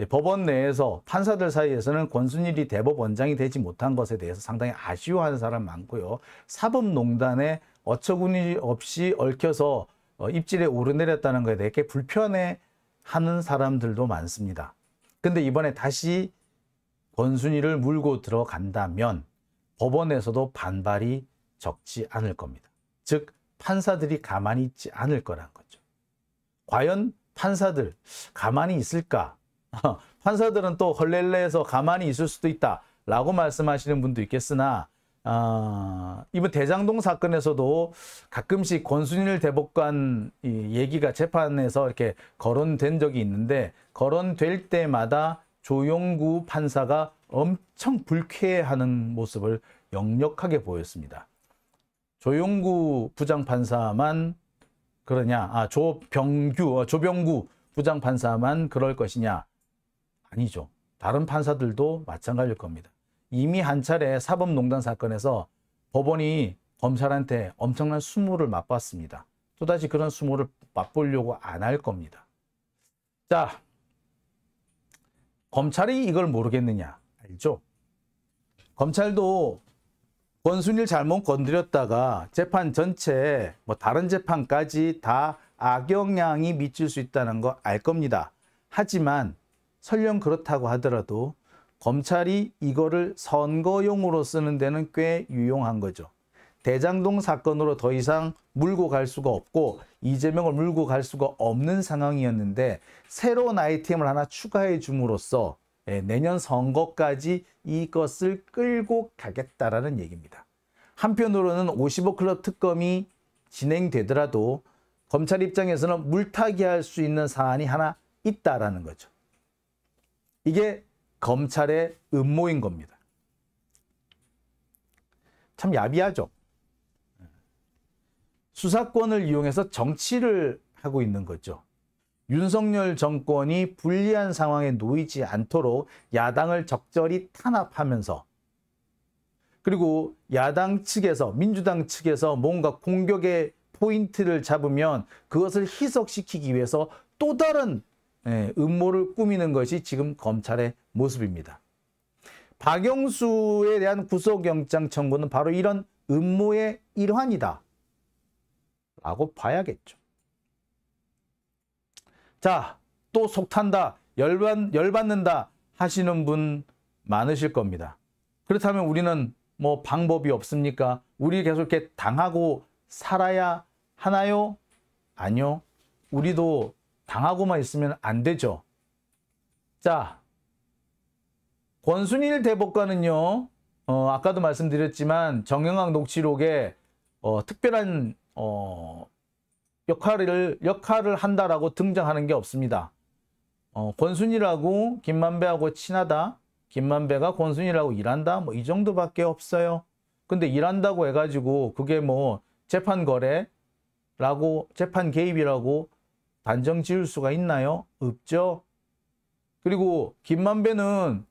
법원 내에서 판사들 사이에서는 권순일이 대법원장이 되지 못한 것에 대해서 상당히 아쉬워하는 사람 많고요. 사법농단에 어처구니 없이 얽혀서 입질에 오르내렸다는 것에 대해 불편해하는 사람들도 많습니다. 근데 이번에 다시 권순일을 물고 들어간다면 법원에서도 반발이 적지 않을 겁니다. 즉 판사들이 가만히 있지 않을 거란 거죠. 과연 판사들 가만히 있을까? 판사들은 또 헐렐레에서 가만히 있을 수도 있다라고 말씀하시는 분도 있겠으나 이번 대장동 사건에서도 가끔씩 권순일 대법관 얘기가 재판에서 이렇게 거론된 적이 있는데 거론될 때마다 조용구 판사가 엄청 불쾌해하는 모습을 역력하게 보였습니다. 조용구 부장판사만 그러냐? 조병구 부장판사만 그럴 것이냐? 아니죠. 다른 판사들도 마찬가지일 겁니다. 이미 한 차례 사법농단 사건에서 법원이 검찰한테 엄청난 수모를 맛봤습니다. 또다시 그런 수모를 맛보려고 안 할 겁니다. 자, 검찰이 이걸 모르겠느냐? 알죠? 검찰도 권순일 잘못 건드렸다가 재판 전체 다른 재판까지 다 악영향이 미칠 수 있다는 거 알 겁니다. 하지만 설령 그렇다고 하더라도 검찰이 이거를 선거용으로 쓰는 데는 꽤 유용한 거죠. 대장동 사건으로 더 이상 물고 갈 수가 없고 이재명을 물고 갈 수가 없는 상황이었는데 새로운 아이템을 하나 추가해 줌으로써 내년 선거까지 이것을 끌고 가겠다라는 얘기입니다. 한편으로는 55 클럽 특검이 진행되더라도 검찰 입장에서는 물타기할 수 있는 사안이 하나 있다라는 거죠. 이게 검찰의 음모인 겁니다. 참 야비하죠. 수사권을 이용해서 정치를 하고 있는 거죠. 윤석열 정권이 불리한 상황에 놓이지 않도록 야당을 적절히 탄압하면서 그리고 야당 측에서 민주당 측에서 뭔가 공격의 포인트를 잡으면 그것을 희석시키기 위해서 또 다른 음모를 꾸미는 것이 지금 검찰의 모습입니다. 박영수에 대한 구속영장 청구는 바로 이런 음모의 일환이다 라고 봐야겠죠. 자, 또 속탄다, 열받는다 하시는 분 많으실 겁니다. 그렇다면 우리는 뭐 방법이 없습니까? 우리 계속 이렇게 당하고 살아야 하나요? 아니요. 우리도 당하고만 있으면 안 되죠. 자, 권순일 대법관은요, 아까도 말씀드렸지만 정영학 녹취록에 특별한 역할을 한다라고 등장하는 게 없습니다. 권순일하고 김만배하고 친하다. 김만배가 권순일하고 일한다. 뭐 이 정도밖에 없어요. 근데 일한다고 해가지고 그게 뭐 재판 거래라고 재판 개입이라고 단정 지을 수가 있나요? 없죠. 그리고 김만배는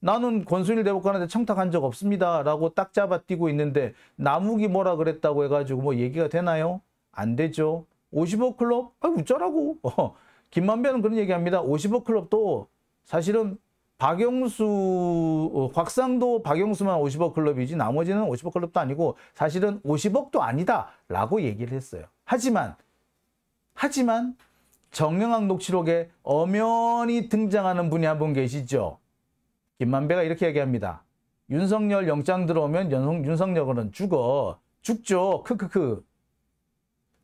나는 권순일 대법관한테 청탁한 적 없습니다 라고 딱 잡아띄고 있는데 남욱이 뭐라 그랬다고 해가지고 뭐 얘기가 되나요? 안 되죠. 55 클럽? 어쩌라고. 김만배는 그런 얘기합니다. 55 클럽도 사실은 곽상도 박영수만 50억 클럽이지 나머지는 50억 클럽도 아니고 사실은 50억도 아니다 라고 얘기를 했어요. 하지만 정영학 녹취록에 엄연히 등장하는 분이 한 분 계시죠. 김만배가 이렇게 얘기합니다. 윤석열 영장 들어오면 윤석열은 죽죠. 크크크.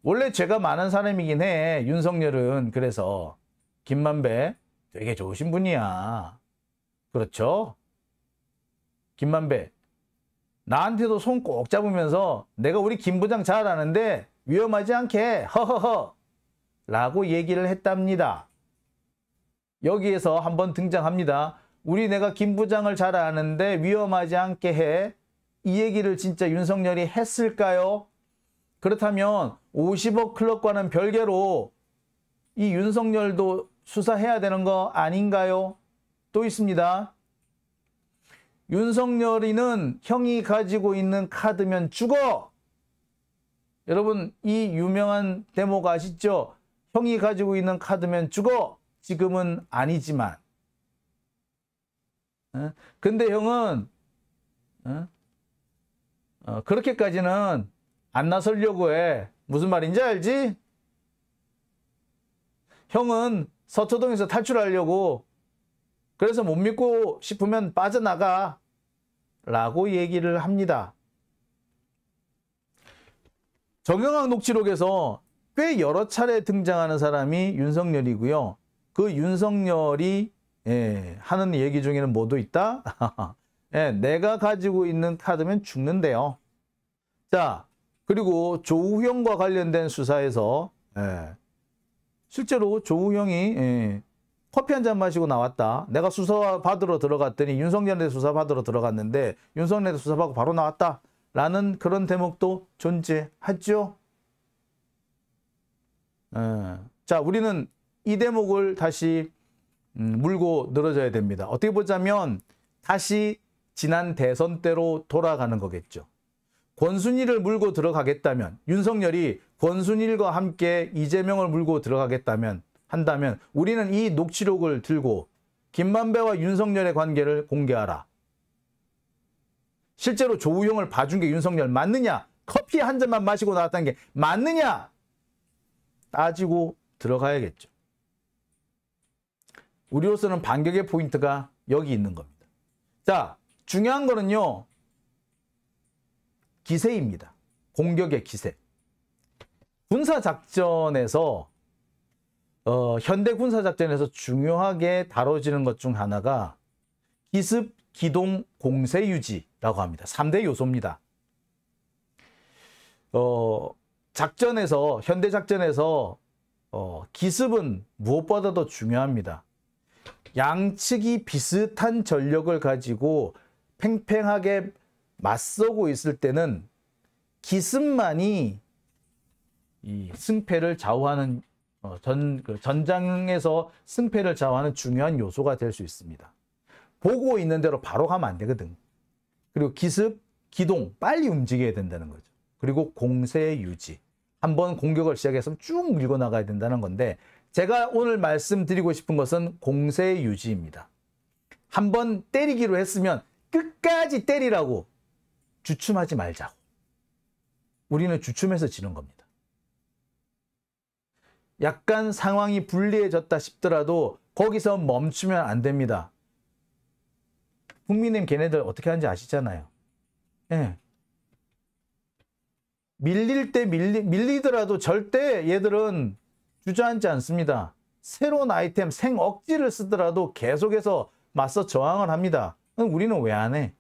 원래 죄가 많은 사람이긴 해. 윤석열은. 그래서 김만배 되게 좋으신 분이야. 그렇죠? 김만배 나한테도 손 꼭 잡으면서 내가 우리 김 부장 잘 아는데 위험하지 않게 허허허 라고 얘기를 했답니다. 여기에서 한번 등장합니다. 우리 내가 김 부장을 잘 아는데 위험하지 않게 해. 이 얘기를 진짜 윤석열이 했을까요? 그렇다면 50억 클럽과는 별개로 이 윤석열도 수사해야 되는 거 아닌가요? 또 있습니다. 윤석열이는 형이 가지고 있는 카드면 죽어! 여러분 이 유명한 대목 아시죠? 형이 가지고 있는 카드면 죽어! 지금은 아니지만 근데 형은 그렇게까지는 안 나서려고 해. 무슨 말인지 알지? 형은 서초동에서 탈출하려고 그래서 못 믿고 싶으면 빠져나가 라고 얘기를 합니다. 정영학 녹취록에서 꽤 여러 차례 등장하는 사람이 윤석열이고요. 그 윤석열이 하는 얘기 중에는 뭐도 있다? 내가 가지고 있는 카드면 죽는데요. 자, 그리고 조우형과 관련된 수사에서 실제로 조우형이 커피 한 잔 마시고 나왔다. 내가 수사 받으러 들어갔더니 윤석열한테 수사 받으러 들어갔는데 윤석열한테 수사 받고 바로 나왔다. 라는 그런 대목도 존재하죠. 자, 우리는 이 대목을 다시 물고 늘어져야 됩니다. 어떻게 보자면 다시 지난 대선 때로 돌아가는 거겠죠. 권순일을 물고 들어가겠다면, 윤석열이 권순일과 함께 이재명을 물고 들어가겠다면 한다면 우리는 이 녹취록을 들고 김만배와 윤석열의 관계를 공개하라. 실제로 조우형을 봐준 게 윤석열 맞느냐? 커피 한 잔만 마시고 나왔다는 게 맞느냐? 따지고 들어가야겠죠. 우리로서는 반격의 포인트가 여기 있는 겁니다. 자, 중요한 거는요. 기세입니다. 공격의 기세. 군사작전에서 현대 군사작전에서 중요하게 다뤄지는 것 중 하나가 기습, 기동, 공세 유지라고 합니다. 3대 요소입니다. 작전에서 현대 작전에서 기습은 무엇보다도 중요합니다. 양측이 비슷한 전력을 가지고 팽팽하게 맞서고 있을 때는 기습만이 이 승패를 좌우하는 전장에서 승패를 좌우하는 중요한 요소가 될 수 있습니다. 보고 있는 대로 바로 가면 안 되거든. 그리고 기습, 기동, 빨리 움직여야 된다는 거죠. 그리고 공세 유지. 한번 공격을 시작했으면 쭉 밀고 나가야 된다는 건데 제가 오늘 말씀드리고 싶은 것은 공세 유지입니다. 한번 때리기로 했으면 끝까지 때리라고 주춤하지 말자고. 우리는 주춤해서 지는 겁니다. 약간 상황이 불리해졌다 싶더라도 거기서 멈추면 안 됩니다. 국민의힘 걔네들 어떻게 하는지 아시잖아요. 예. 밀릴 때 밀리더라도 절대 얘들은 주저앉지 않습니다. 새로운 아이템, 생억지를 쓰더라도 계속해서 맞서 저항을 합니다. 우리는 왜 안 해?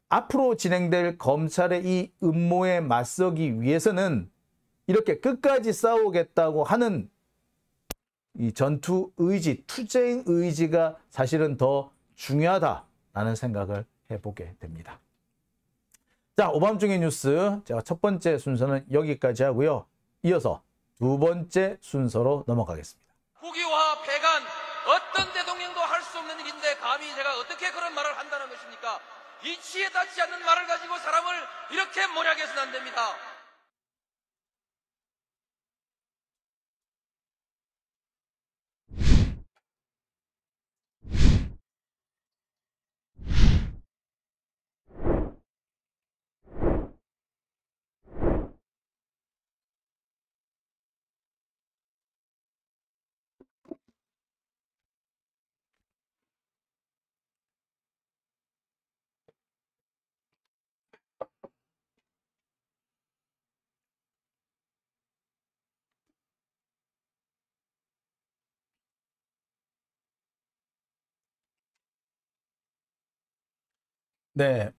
앞으로 진행될 검찰의 이 음모에 맞서기 위해서는 이렇게 끝까지 싸우겠다고 하는 이 전투 의지, 투쟁 의지가 사실은 더 중요하다라는 생각을 해보게 됩니다. 자, 오밤중의 뉴스 제가 첫 번째 순서는 여기까지 하고요. 이어서 두 번째 순서로 넘어가겠습니다. 국유화 폐간 어떤 대통령도 할 수 없는 일인데 감히 제가 어떻게 그런 말을 한다는 것입니까? 이치에 닿지 않는 말을 가지고 사람을 이렇게 몰약해서는 안 됩니다. 네,